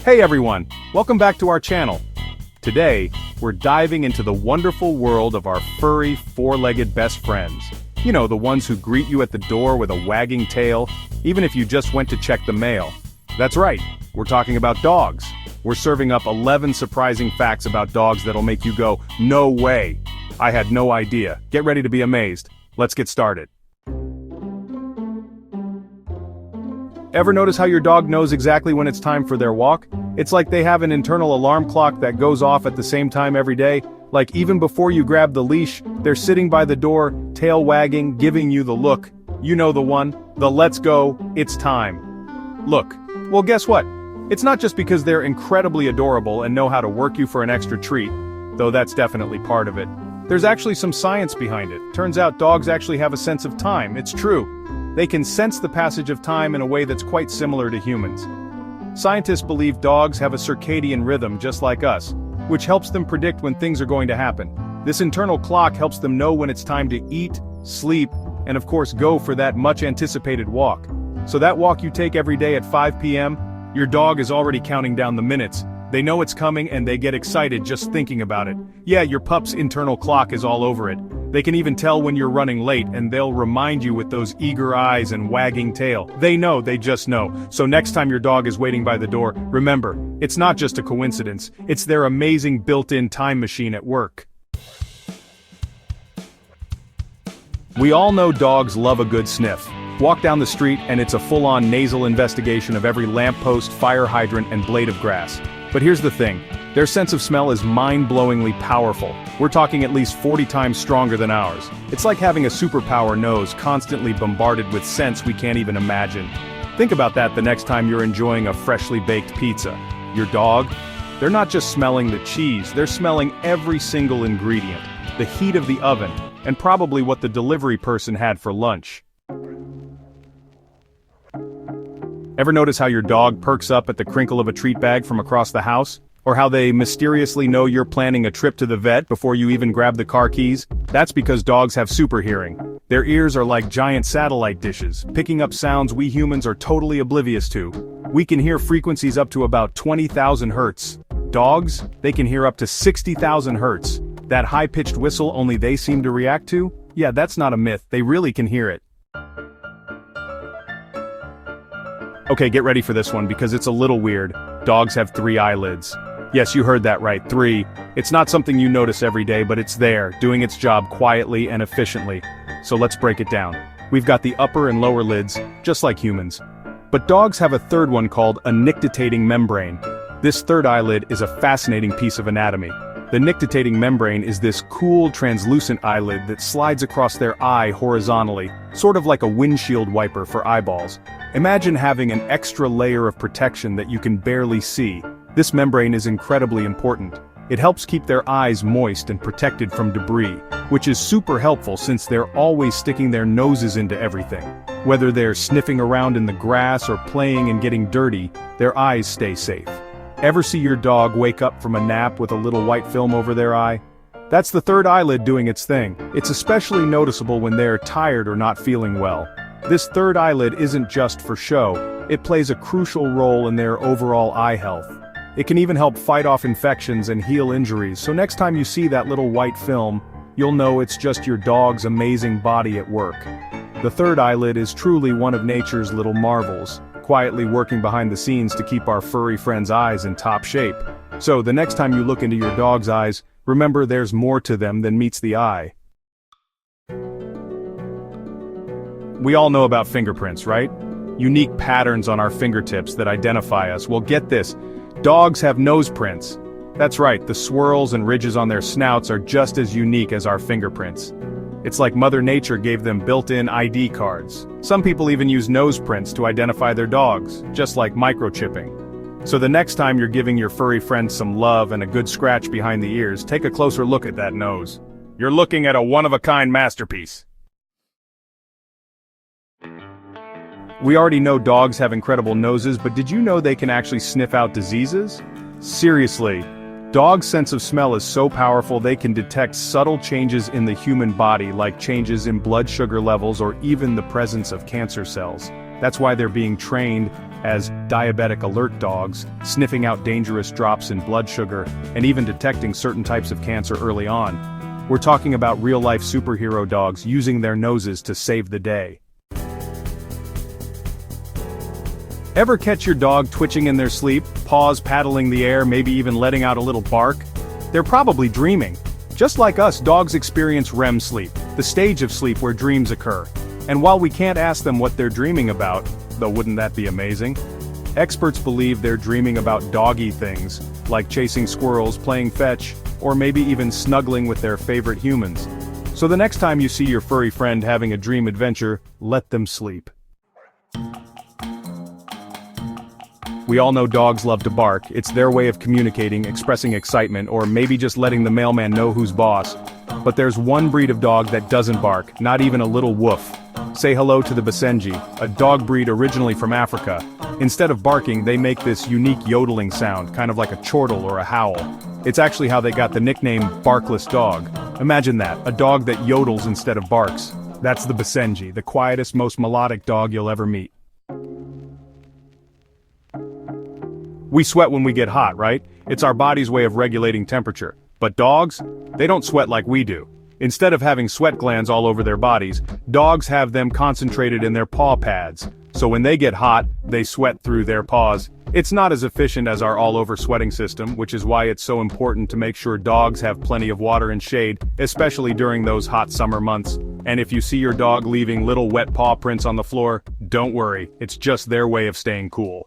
Hey everyone, welcome back to our channel. Today, we're diving into the wonderful world of our furry, four-legged best friends. You know, the ones who greet you at the door with a wagging tail, even if you just went to check the mail. That's right, we're talking about dogs. We're serving up 11 surprising facts about dogs that'll make you go, no way. I had no idea. Get ready to be amazed. Let's get started. Ever notice how your dog knows exactly when it's time for their walk? It's like they have an internal alarm clock that goes off at the same time every day. Like even before you grab the leash, they're sitting by the door, tail wagging, giving you the look. You know the one, the let's go, it's time. Look. Well, guess what? It's not just because they're incredibly adorable and know how to work you for an extra treat, though that's definitely part of it. There's actually some science behind it. Turns out dogs actually have a sense of time, it's true. They can sense the passage of time in a way that's quite similar to humans. Scientists believe dogs have a circadian rhythm just like us, which helps them predict when things are going to happen. This internal clock helps them know when it's time to eat, sleep, and of course go for that much-anticipated walk. So that walk you take every day at 5 p.m., your dog is already counting down the minutes. They know it's coming and they get excited just thinking about it. Yeah, your pup's internal clock is all over it. They can even tell when you're running late and they'll remind you with those eager eyes and wagging tail. They know, they just know. So next time your dog is waiting by the door, remember, it's not just a coincidence, it's their amazing built-in time machine at work. We all know dogs love a good sniff. Walk down the street and it's a full-on nasal investigation of every lamppost, fire hydrant, and blade of grass. But here's the thing, their sense of smell is mind-blowingly powerful. We're talking at least 40 times stronger than ours. It's like having a superpower nose constantly bombarded with scents we can't even imagine. Think about that the next time you're enjoying a freshly baked pizza. Your dog? They're not just smelling the cheese, they're smelling every single ingredient, the heat of the oven, and probably what the delivery person had for lunch. Ever notice how your dog perks up at the crinkle of a treat bag from across the house? Or how they mysteriously know you're planning a trip to the vet before you even grab the car keys? That's because dogs have super hearing. Their ears are like giant satellite dishes, picking up sounds we humans are totally oblivious to. We can hear frequencies up to about 20,000 hertz. Dogs, they can hear up to 60,000 hertz. That high-pitched whistle only they seem to react to? Yeah, that's not a myth, they really can hear it. Okay, get ready for this one because it's a little weird. Dogs have 3 eyelids. Yes, you heard that right, 3. It's not something you notice every day, but it's there, doing its job quietly and efficiently. So let's break it down. We've got the upper and lower lids, just like humans. But dogs have a third one called a nictitating membrane. This third eyelid is a fascinating piece of anatomy. The nictitating membrane is this cool, translucent eyelid that slides across their eye horizontally, sort of like a windshield wiper for eyeballs. Imagine having an extra layer of protection that you can barely see. This membrane is incredibly important. It helps keep their eyes moist and protected from debris, which is super helpful since they're always sticking their noses into everything. Whether they're sniffing around in the grass or playing and getting dirty, their eyes stay safe. Ever see your dog wake up from a nap with a little white film over their eye? That's the third eyelid doing its thing. It's especially noticeable when they're tired or not feeling well. This third eyelid isn't just for show, it plays a crucial role in their overall eye health. It can even help fight off infections and heal injuries, so next time you see that little white film, you'll know it's just your dog's amazing body at work. The third eyelid is truly one of nature's little marvels, quietly working behind the scenes to keep our furry friends' eyes in top shape. So the next time you look into your dog's eyes, remember there's more to them than meets the eye. We all know about fingerprints, right? Unique patterns on our fingertips that identify us. Well, get this. Dogs have nose prints. That's right, the swirls and ridges on their snouts are just as unique as our fingerprints. It's like Mother Nature gave them built-in ID cards. Some people even use nose prints to identify their dogs, just like microchipping. So the next time you're giving your furry friend some love and a good scratch behind the ears, take a closer look at that nose. You're looking at a one-of-a-kind masterpiece. We already know dogs have incredible noses, but did you know they can actually sniff out diseases? Seriously, dogs' sense of smell is so powerful they can detect subtle changes in the human body like changes in blood sugar levels or even the presence of cancer cells. That's why they're being trained as diabetic alert dogs, sniffing out dangerous drops in blood sugar, and even detecting certain types of cancer early on. We're talking about real-life superhero dogs using their noses to save the day. Ever catch your dog twitching in their sleep, paws paddling the air, maybe even letting out a little bark? They're probably dreaming. Just like us, dogs experience REM sleep, the stage of sleep where dreams occur. And while we can't ask them what they're dreaming about, though wouldn't that be amazing? Experts believe they're dreaming about doggy things, like chasing squirrels, playing fetch, or maybe even snuggling with their favorite humans. So the next time you see your furry friend having a dream adventure, let them sleep. We all know dogs love to bark. It's their way of communicating, expressing excitement, or maybe just letting the mailman know who's boss. But there's one breed of dog that doesn't bark, not even a little woof. Say hello to the Basenji, a dog breed originally from Africa. Instead of barking, they make this unique yodeling sound, kind of like a chortle or a howl. It's actually how they got the nickname Barkless dog. Imagine that, a dog that yodels instead of barks. That's the Basenji, the quietest, most melodic dog you'll ever meet. We sweat when we get hot, right? It's our body's way of regulating temperature. But dogs? They don't sweat like we do. Instead of having sweat glands all over their bodies, dogs have them concentrated in their paw pads. So when they get hot, they sweat through their paws. It's not as efficient as our all-over sweating system, which is why it's so important to make sure dogs have plenty of water and shade, especially during those hot summer months. And if you see your dog leaving little wet paw prints on the floor, don't worry, it's just their way of staying cool.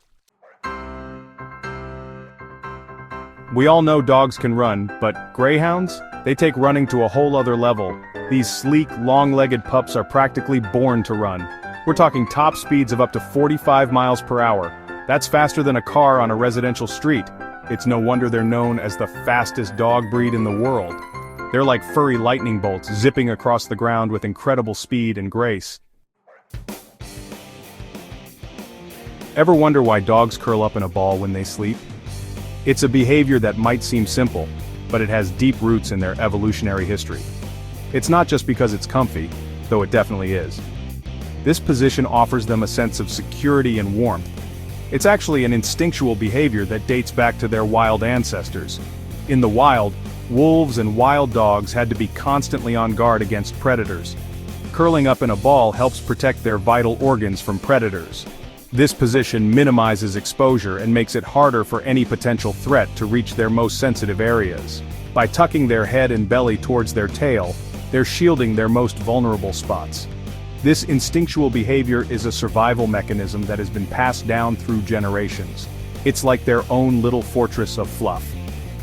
We all know dogs can run, but greyhounds? They take running to a whole other level. These sleek, long-legged pups are practically born to run. We're talking top speeds of up to 45 miles per hour. That's faster than a car on a residential street. It's no wonder they're known as the fastest dog breed in the world. They're like furry lightning bolts zipping across the ground with incredible speed and grace. Ever wonder why dogs curl up in a ball when they sleep? It's a behavior that might seem simple, but it has deep roots in their evolutionary history. It's not just because it's comfy, though it definitely is. This position offers them a sense of security and warmth. It's actually an instinctual behavior that dates back to their wild ancestors. In the wild, wolves and wild dogs had to be constantly on guard against predators. Curling up in a ball helps protect their vital organs from predators. This position minimizes exposure and makes it harder for any potential threat to reach their most sensitive areas. By tucking their head and belly towards their tail, they're shielding their most vulnerable spots. This instinctual behavior is a survival mechanism that has been passed down through generations. It's like their own little fortress of fluff.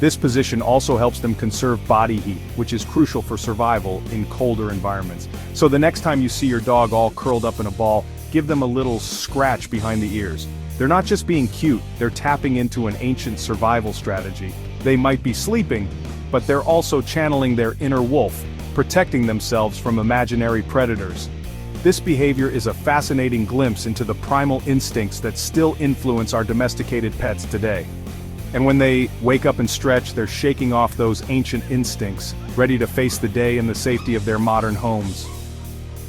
This position also helps them conserve body heat, which is crucial for survival in colder environments. So the next time you see your dog all curled up in a ball, give them a little scratch behind the ears. They're not just being cute, they're tapping into an ancient survival strategy. They might be sleeping, but they're also channeling their inner wolf, protecting themselves from imaginary predators. This behavior is a fascinating glimpse into the primal instincts that still influence our domesticated pets today. And when they wake up and stretch, they're shaking off those ancient instincts, ready to face the day in the safety of their modern homes.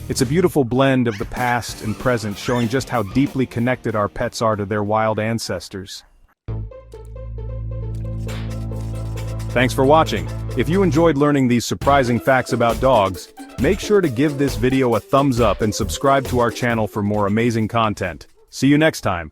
It's a beautiful blend of the past and present, showing just how deeply connected our pets are to their wild ancestors. Thanks for watching. If you enjoyed learning these surprising facts about dogs, make sure to give this video a thumbs up and subscribe to our channel for more amazing content. See you next time.